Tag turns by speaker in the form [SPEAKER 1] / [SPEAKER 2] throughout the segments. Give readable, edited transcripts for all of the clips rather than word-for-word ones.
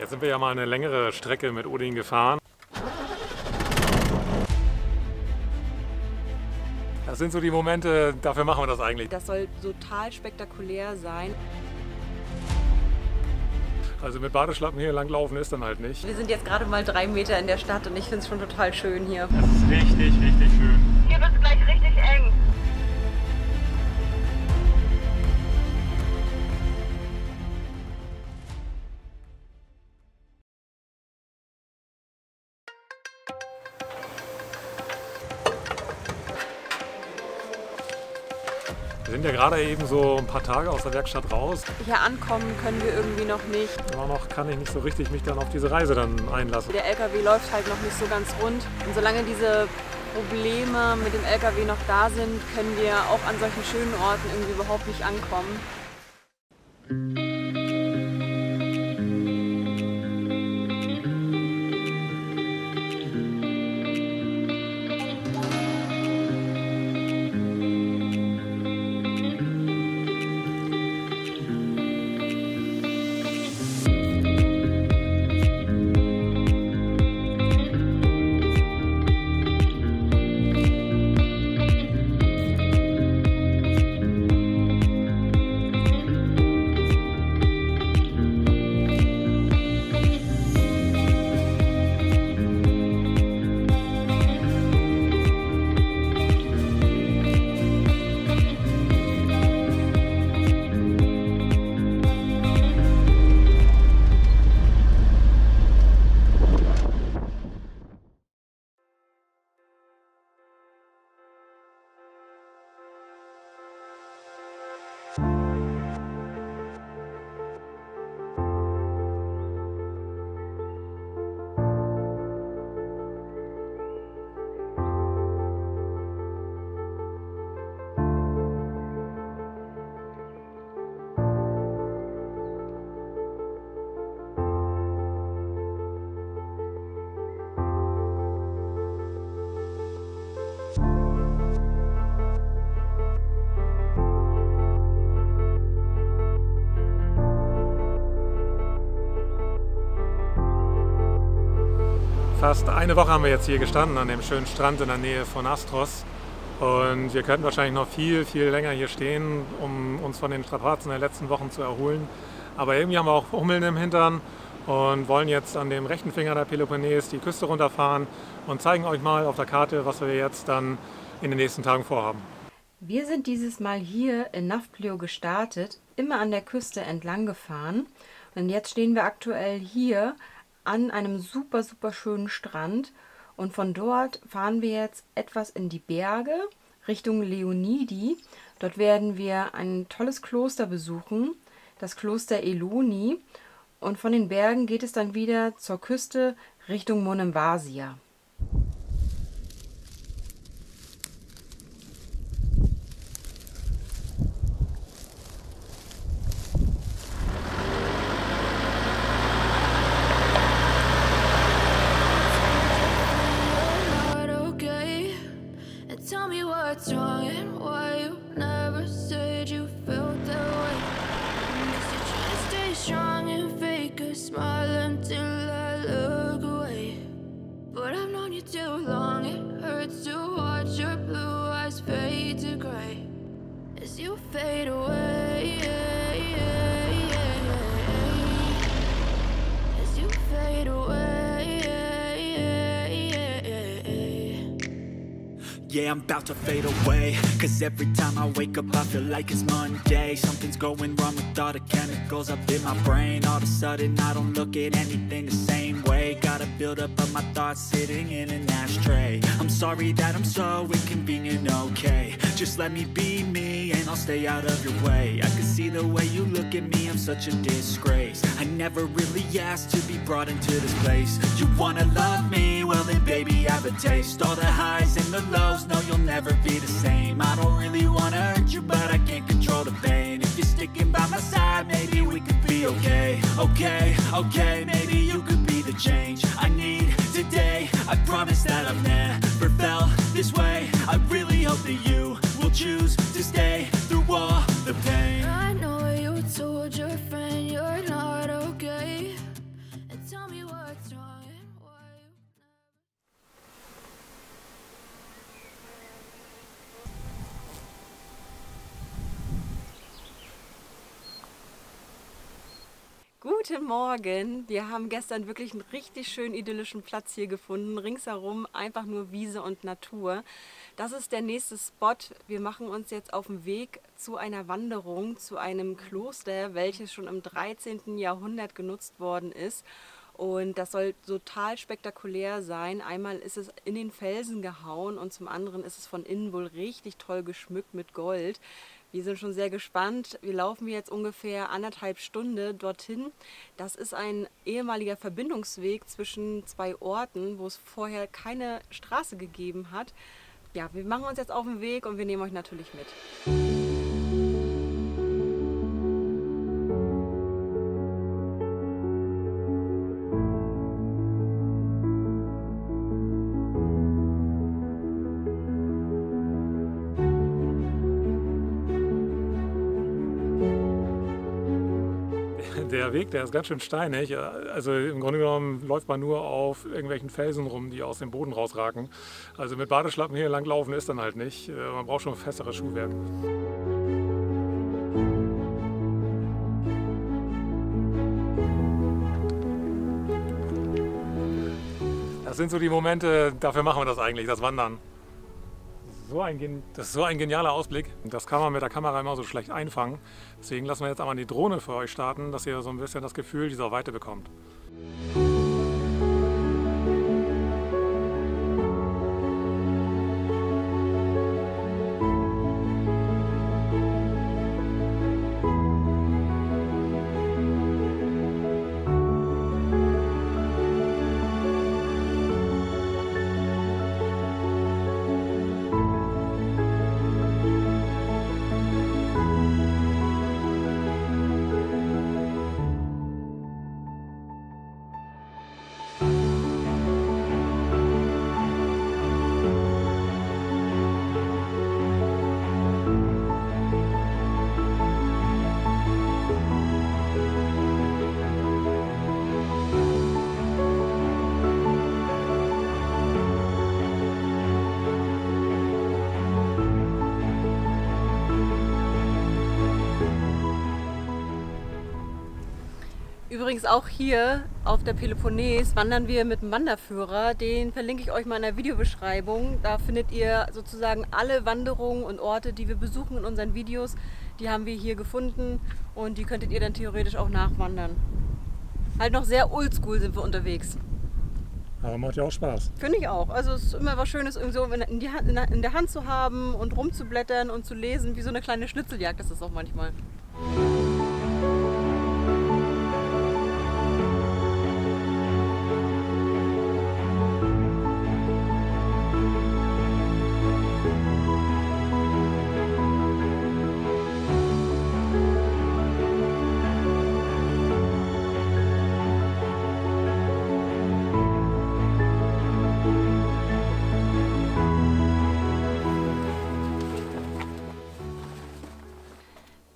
[SPEAKER 1] Jetzt sind wir ja mal eine längere Strecke mit Odin gefahren. Das sind so die Momente, dafür machen wir das eigentlich.
[SPEAKER 2] Das soll total spektakulär sein.
[SPEAKER 1] Also mit Badeschlappen hier langlaufen ist dann halt nicht.
[SPEAKER 2] Wir sind jetzt gerade mal 3 Meter in der Stadt und ich finde es schon total schön hier.
[SPEAKER 1] Das ist richtig, richtig schön.
[SPEAKER 2] Hier wird es gleich richtig eng.
[SPEAKER 1] Wir sind ja gerade eben so ein paar Tage aus der Werkstatt raus.
[SPEAKER 2] Hier ankommen können wir irgendwie noch nicht.
[SPEAKER 1] Aber noch kann ich nicht so richtig mich dann auf diese Reise dann einlassen.
[SPEAKER 2] Der LKW läuft halt noch nicht so ganz rund. Und solange diese Probleme mit dem LKW noch da sind, können wir auch an solchen schönen Orten irgendwie überhaupt nicht ankommen.
[SPEAKER 1] Fast eine Woche haben wir jetzt hier gestanden an dem schönen Strand in der Nähe von Astros. Und wir könnten wahrscheinlich noch viel, viel länger hier stehen, um uns von den Strapazen der letzten Wochen zu erholen. Aber irgendwie haben wir auch Hummeln im Hintern und wollen jetzt an dem rechten Finger der Peloponnes die Küste runterfahren und zeigen euch mal auf der Karte, was wir jetzt dann in den nächsten Tagen vorhaben.
[SPEAKER 2] Wir sind dieses Mal hier in Nafplio gestartet, immer an der Küste entlang gefahren. Und jetzt stehen wir aktuell hier an einem super, super schönen Strand. Und von dort fahren wir jetzt etwas in die Berge Richtung Leonidi. Dort werden wir ein tolles Kloster besuchen, das Kloster Eloni. Und von den Bergen geht es dann wieder zur Küste Richtung Monemvasia.
[SPEAKER 3] What's wrong and why you never said you felt that way? I guess you're trying to stay strong and fake a smile until I look away. But I've known you too long, it hurts to watch your blue eyes fade to gray as you fade away. As you fade away.
[SPEAKER 4] Yeah, I'm about to fade away, cause every time I wake up I feel like it's Monday. Something's going wrong with all the chemicals up in my brain. All of a sudden I don't look at anything the same way. Gotta build up of my thoughts sitting in an ashtray. I'm sorry that I'm so inconvenient, okay. Just let me be me and I'll stay out of your way. I can see the way you look at me, I'm such a disgrace. I never really asked to be brought into this place. You wanna love me? Well then baby I have a taste. All the highs and the lows, no you'll never be the same. I don't really wanna hurt you but I can't control the pain. If you're sticking by my side maybe we could be okay. Okay, maybe you could be the change I need today. I promise that I've never felt this way. I really hope that you will choose to stay through all the pain.
[SPEAKER 3] I know you told your friend you're not okay, and
[SPEAKER 2] Guten Morgen! Wir haben gestern wirklich einen richtig schönen idyllischen Platz hier gefunden. Ringsherum einfach nur Wiese und Natur. Das ist der nächste Spot. Wir machen uns jetzt auf den Weg zu einer Wanderung, zu einem Kloster, welches schon im 13. Jahrhundert genutzt worden ist. Und das soll total spektakulär sein. Einmal ist es in den Felsen gehauen und zum anderen ist es von innen wohl richtig toll geschmückt mit Gold. Wir sind schon sehr gespannt. Wir laufen jetzt ungefähr 1,5 Stunden dorthin. Das ist ein ehemaliger Verbindungsweg zwischen zwei Orten, wo es vorher keine Straße gegeben hat. Ja, wir machen uns jetzt auf den Weg und wir nehmen euch natürlich mit.
[SPEAKER 1] Der Weg, der ist ganz schön steinig. Also im Grunde genommen läuft man nur auf irgendwelchen Felsen rum, die aus dem Boden rausragen. Also mit Badeschlappen hier lang laufen ist dann halt nicht. Man braucht schon festeres Schuhwerk. Das sind so die Momente, dafür machen wir das eigentlich, das Wandern. Das ist so ein genialer Ausblick. Das kann man mit der Kamera immer so schlecht einfangen. Deswegen lassen wir jetzt einmal die Drohne für euch starten, dass ihr so ein bisschen das Gefühl dieser Weite bekommt.
[SPEAKER 2] Übrigens auch hier auf der Peloponnes wandern wir mit einem Wanderführer. Den verlinke ich euch mal in der Videobeschreibung. Da findet ihr sozusagen alle Wanderungen und Orte, die wir besuchen in unseren Videos. Die haben wir hier gefunden und die könntet ihr dann theoretisch auch nachwandern. Halt noch sehr oldschool sind wir unterwegs.
[SPEAKER 1] Aber macht ja auch Spaß.
[SPEAKER 2] Finde ich auch. Also es ist immer was Schönes, irgendwie so in der Hand zu haben und rumzublättern und zu lesen, wie so eine kleine Schnitzeljagd ist das auch manchmal.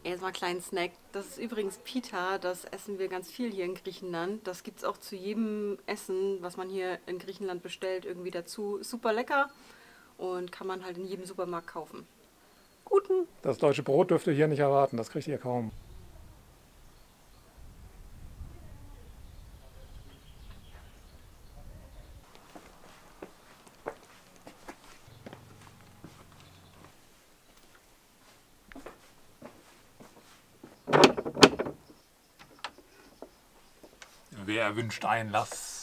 [SPEAKER 2] Erstmal einen kleinen Snack. Das ist übrigens Pita, das essen wir ganz viel hier in Griechenland. Das gibt es auch zu jedem Essen, was man hier in Griechenland bestellt, irgendwie dazu. Super lecker und kann man halt in jedem Supermarkt kaufen. Guten!
[SPEAKER 1] Das deutsche Brot dürft ihr hier nicht erwarten, das kriegt ihr kaum. Wer wünscht Einlass?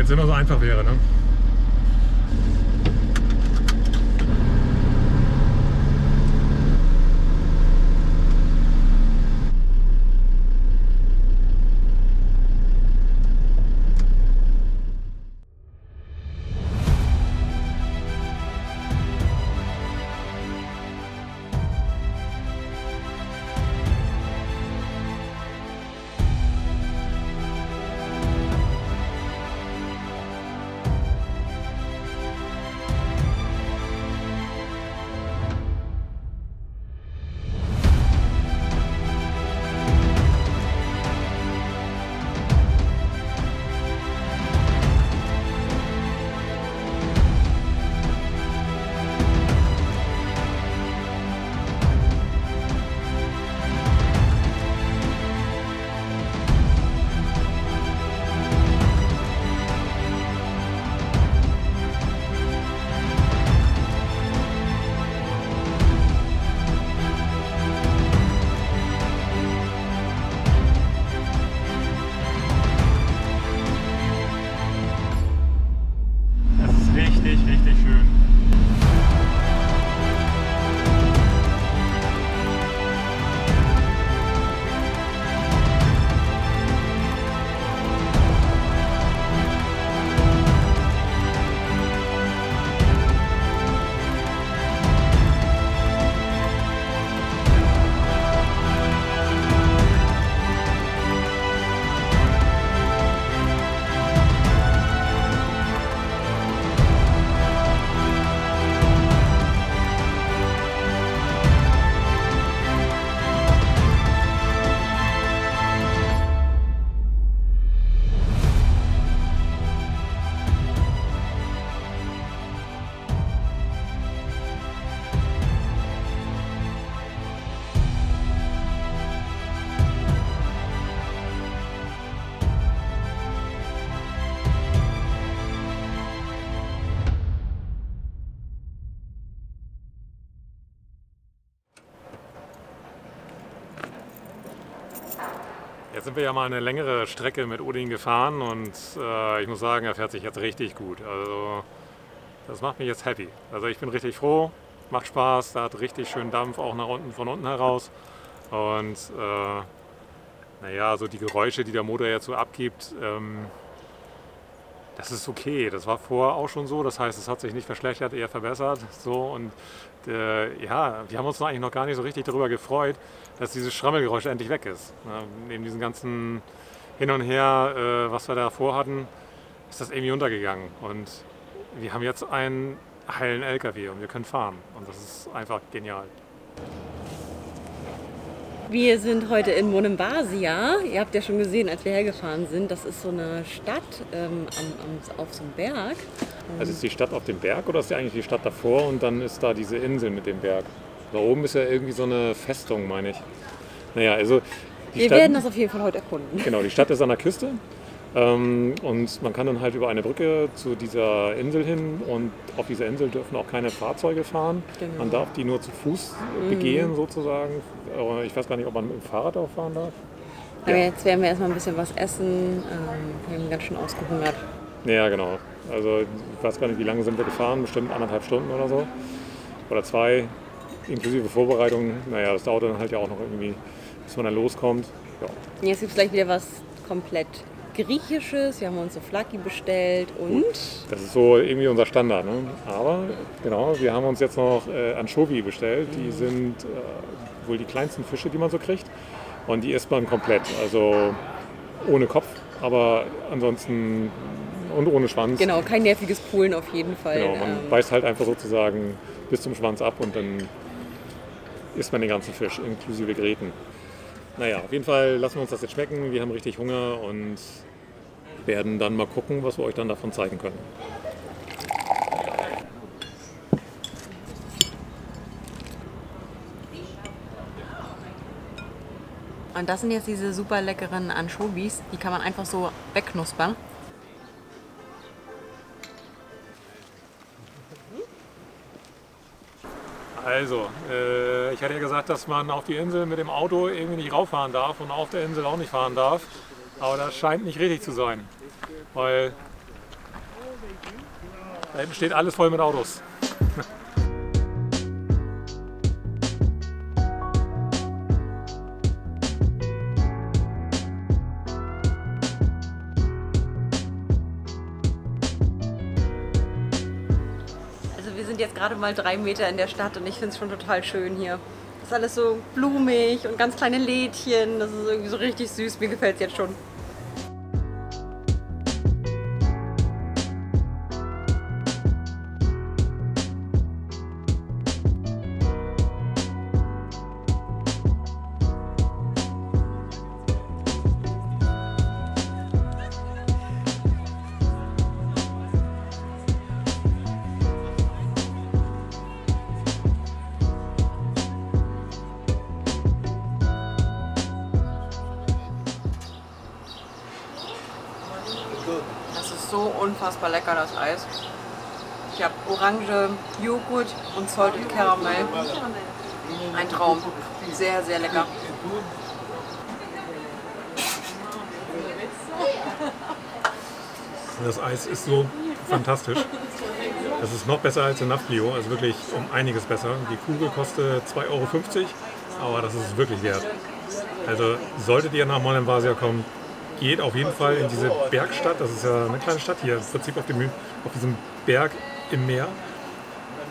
[SPEAKER 1] es immer so einfach wäre, ne? Richtig schön. Jetzt sind wir ja mal eine längere Strecke mit Odin gefahren und ich muss sagen, er fährt sich jetzt richtig gut. Also das macht mich jetzt happy. Also ich bin richtig froh, macht Spaß, da hat richtig schön Dampf auch nach unten, von unten heraus. Und naja, so die Geräusche, die der Motor jetzt so abgibt, das ist okay. Das war vorher auch schon so, das heißt, es hat sich nicht verschlechtert, eher verbessert. So, und ja, wir haben uns eigentlich noch gar nicht so richtig darüber gefreut, dass dieses Schrammelgeräusch endlich weg ist. Neben diesem ganzen Hin und Her, was wir da vorhatten, ist das irgendwie untergegangen. Und wir haben jetzt einen heilen LKW und wir können fahren. Und das ist einfach genial.
[SPEAKER 2] Wir sind heute in Monembasia. Ihr habt ja schon gesehen, als wir hergefahren sind, das ist so eine Stadt auf so einem Berg.
[SPEAKER 1] Also ist die Stadt auf dem Berg oder ist die eigentlich die Stadt davor und dann ist da diese Insel mit dem Berg? Da oben ist ja irgendwie so eine Festung, meine ich. Naja, also
[SPEAKER 2] wir werden das auf jeden Fall heute erkunden.
[SPEAKER 1] Genau, die Stadt ist an der Küste und man kann dann halt über eine Brücke zu dieser Insel hin und auf dieser Insel dürfen auch keine Fahrzeuge fahren. Genau. Man darf die nur zu Fuß begehen sozusagen. Aber ich weiß gar nicht, ob man mit dem Fahrrad auch fahren darf.
[SPEAKER 2] Aber jetzt werden wir erstmal ein bisschen was essen. Wir haben ganz schön ausgehungert.
[SPEAKER 1] Ja, genau. Also ich weiß gar nicht, wie lange sind wir gefahren, bestimmt 1,5 Stunden oder so. Oder 2, inklusive Vorbereitung. Naja, das dauert dann halt ja auch noch irgendwie, bis man dann loskommt. Ja.
[SPEAKER 2] Jetzt gibt es gleich wieder was komplett Griechisches. Wir haben uns so Flaki bestellt und...
[SPEAKER 1] Das ist so irgendwie unser Standard, ne? Aber genau, wir haben uns jetzt noch Anchovy bestellt. Die sind wohl die kleinsten Fische, die man so kriegt. Und die isst man komplett, also ohne Kopf, aber ansonsten und ohne Schwanz.
[SPEAKER 2] Genau, kein nerviges Poolen auf jeden Fall.
[SPEAKER 1] Genau, man beißt halt einfach sozusagen bis zum Schwanz ab und dann isst man den ganzen Fisch, inklusive Gräten. Naja, auf jeden Fall lassen wir uns das jetzt schmecken. Wir haben richtig Hunger und werden dann mal gucken, was wir euch dann davon zeigen können.
[SPEAKER 2] Und das sind jetzt diese super leckeren Anchovies, die kann man einfach so wegknuspern.
[SPEAKER 1] Also, ich hatte ja gesagt, dass man auf die Insel mit dem Auto irgendwie nicht rauffahren darf und auf der Insel auch nicht fahren darf. Aber das scheint nicht richtig zu sein, weil Da hinten steht alles voll mit Autos.
[SPEAKER 2] Wir sind jetzt gerade mal 3 Meter in der Stadt und ich finde es schon total schön hier. Das ist alles so blumig und ganz kleine Lädchen. Das ist irgendwie so richtig süß. Mir gefällt es jetzt schon. Das ist so unfassbar lecker, das Eis. Ich habe Orange, Joghurt und Salted Caramel. Ein Traum. Sehr, sehr lecker.
[SPEAKER 1] Das Eis ist so fantastisch. Das ist noch besser als in Nafplio, also wirklich um einiges besser. Die Kugel kostet 2,50 €, aber das ist wirklich wert. Also solltet ihr nach Monemvasia kommen, geht auf jeden Fall in diese Bergstadt. Das ist ja eine kleine Stadt hier, im Prinzip auf diesem Berg im Meer.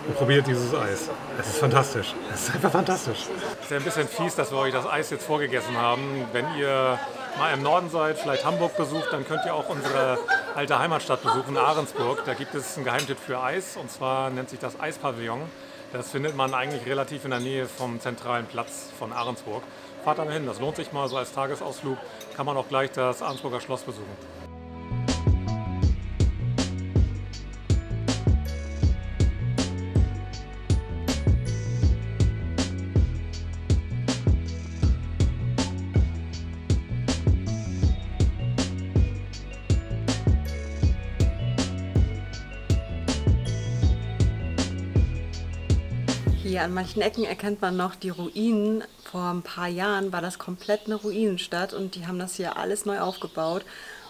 [SPEAKER 1] Und probiert dieses Eis. Es ist fantastisch. Es ist einfach fantastisch. Es ist ja ein bisschen fies, dass wir euch das Eis jetzt vorgegessen haben. Wenn ihr mal im Norden seid, vielleicht Hamburg besucht, dann könnt ihr auch unsere alte Heimatstadt besuchen, Ahrensburg. Da gibt es einen Geheimtipp für Eis, und zwar nennt sich das Eispavillon. Das findet man eigentlich relativ in der Nähe vom zentralen Platz von Ahrensburg. Fahrt da mal hin, das lohnt sich mal so als Tagesausflug. Kann man auch gleich das Ahrensburger Schloss besuchen.
[SPEAKER 2] Hier an manchen Ecken erkennt man noch die Ruinen. Vor ein paar Jahren war das komplett eine Ruinenstadt und die haben das hier alles neu aufgebaut.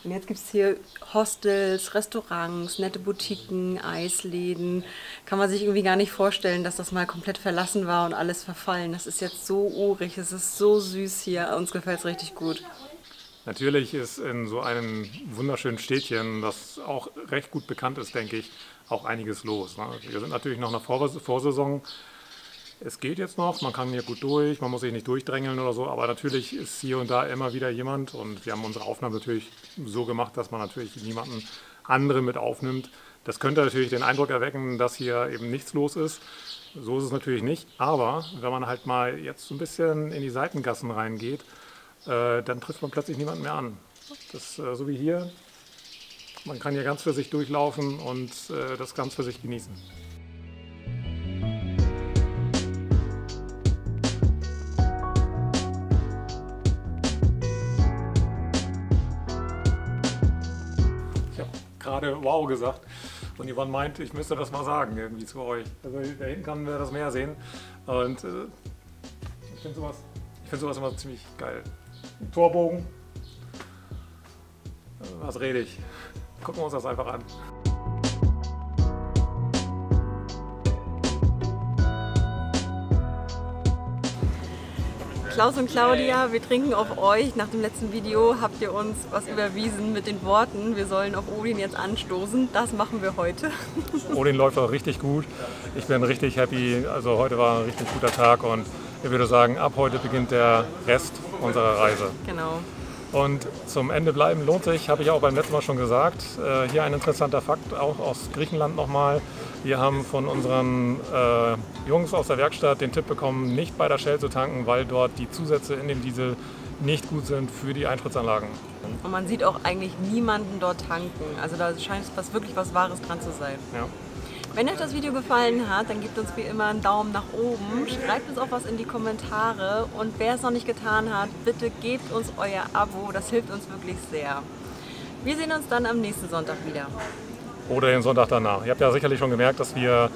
[SPEAKER 2] Und jetzt gibt es hier Hostels, Restaurants, nette Boutiquen, Eisläden. Kann man sich irgendwie gar nicht vorstellen, dass das mal komplett verlassen war und alles verfallen. Das ist jetzt so urig, es ist so süß hier. Uns gefällt es richtig gut.
[SPEAKER 1] Natürlich ist in so einem wunderschönen Städtchen, das auch recht gut bekannt ist, denke ich, auch einiges los. Wir sind natürlich noch in der Vorsaison. Es geht jetzt noch, man kann hier gut durch, man muss sich nicht durchdrängeln oder so, aber natürlich ist hier und da immer wieder jemand, und wir haben unsere Aufnahmen natürlich so gemacht, dass man natürlich niemanden anderen mit aufnimmt. Das könnte natürlich den Eindruck erwecken, dass hier eben nichts los ist. So ist es natürlich nicht, aber wenn man halt mal jetzt so ein bisschen in die Seitengassen reingeht, dann trifft man plötzlich niemanden mehr an. Das ist so wie hier, man kann hier ganz für sich durchlaufen und das ganz für sich genießen. Gerade wow gesagt und Yvonne meint, ich müsste das mal sagen irgendwie zu euch. Also da hinten kann wir das Meer sehen und ich finde sowas immer ziemlich geil. Ein Torbogen, was rede ich? Gucken wir uns das einfach an.
[SPEAKER 2] Klaus und Claudia, wir trinken auf euch. Nach dem letzten Video habt ihr uns was überwiesen mit den Worten, wir sollen auf Odin jetzt anstoßen. Das machen wir heute.
[SPEAKER 1] Odin läuft auch richtig gut. Ich bin richtig happy. Also heute war ein richtig guter Tag und ich würde sagen, ab heute beginnt der Rest unserer Reise.
[SPEAKER 2] Genau.
[SPEAKER 1] Und zum Ende bleiben lohnt sich, habe ich auch beim letzten Mal schon gesagt. Hier ein interessanter Fakt, auch aus Griechenland nochmal. Wir haben von unseren Jungs aus der Werkstatt den Tipp bekommen, nicht bei der Shell zu tanken, weil dort die Zusätze in dem Diesel nicht gut sind für die Eintrittsanlagen.
[SPEAKER 2] Und man sieht auch eigentlich niemanden dort tanken. Also da scheint es wirklich was Wahres dran zu sein.
[SPEAKER 1] Ja.
[SPEAKER 2] Wenn euch das Video gefallen hat, dann gebt uns wie immer einen Daumen nach oben, schreibt uns auch was in die Kommentare und wer es noch nicht getan hat, bitte gebt uns euer Abo, das hilft uns wirklich sehr. Wir sehen uns dann am nächsten Sonntag wieder.
[SPEAKER 1] Oder den Sonntag danach. Ihr habt ja sicherlich schon gemerkt, dass wir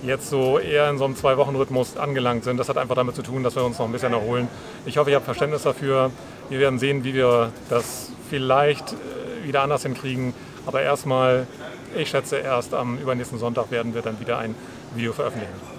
[SPEAKER 1] jetzt so eher in so einem 2-Wochen-Rhythmus angelangt sind. Das hat einfach damit zu tun, dass wir uns noch ein bisschen erholen. Ich hoffe, ihr habt Verständnis dafür. Wir werden sehen, wie wir das vielleicht wieder anders hinkriegen. Aber erstmal ich schätze, erst am übernächsten Sonntag werden wir dann wieder ein Video veröffentlichen.